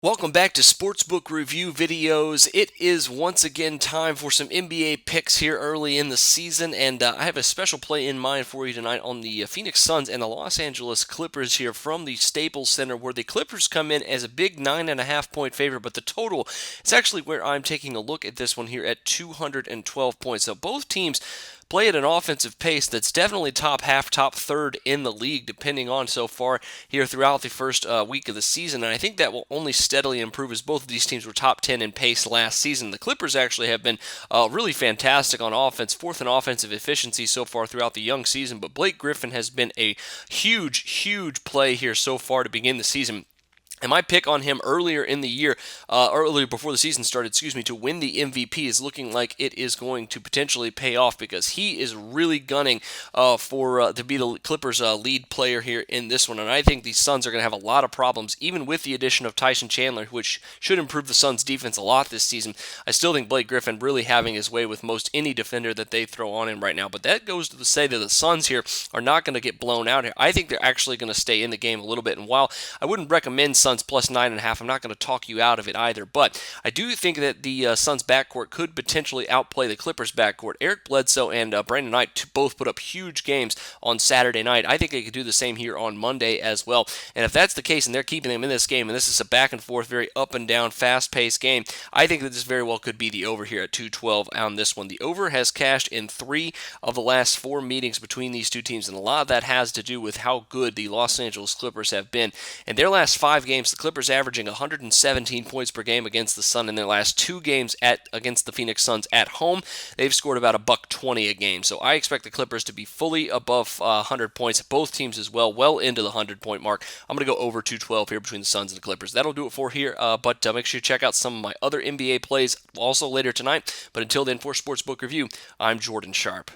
Welcome back to Sportsbook Review videos. It is once again time for some NBA picks here early in the season, and I have a special play in mind for you tonight on the Phoenix Suns and the Los Angeles Clippers here from the Staples Center, where the Clippers come in as a big 9.5-point favorite, but the total is actually where I'm taking a look at this one here at 212 points. So both teams play at an offensive pace that's definitely top half, top third in the league, depending on so far here throughout the first week of the season. And I think that will only steadily improve as both of these teams were top 10 in pace last season. The Clippers actually have been really fantastic on offense, fourth in offensive efficiency so far throughout the young season. But Blake Griffin has been a huge play here so far to begin the season. And my pick on him earlier in the year, earlier before the season started, to win the MVP is looking like it is going to potentially pay off because he is really gunning to be the Clippers' lead player here in this one. And I think the Suns are going to have a lot of problems, even with the addition of Tyson Chandler, which should improve the Suns' defense a lot this season. I still think Blake Griffin really having his way with most any defender that they throw on him right now. But that goes to say that the Suns here are not going to get blown out here. I think they're actually going to stay in the game a little bit. And while I wouldn't recommend Suns plus 9.5. I'm not going to talk you out of it either, but I do think that the Suns backcourt could potentially outplay the Clippers backcourt. Eric Bledsoe and Brandon Knight both put up huge games on Saturday night. I think they could do the same here on Monday as well. And if that's the case and they're keeping them in this game, and this is a back and forth, very up and down, fast-paced game, I think that this very well could be the over here at 212 on this one. The over has cashed in 3 of the last 4 meetings between these two teams, and a lot of that has to do with how good the Los Angeles Clippers have been. In their last 5 games, the Clippers averaging 117 points per game against the Sun. In their last 2 games against the Phoenix Suns at home, they've scored about $120 a game. So I expect the Clippers to be fully above 100 points. Both teams as well into the 100-point mark. I'm going to go over 212 here between the Suns and the Clippers. That'll do it for here, but make sure you check out some of my other NBA plays also later tonight. But until then, for Sportsbook Review, I'm Jordan Sharp.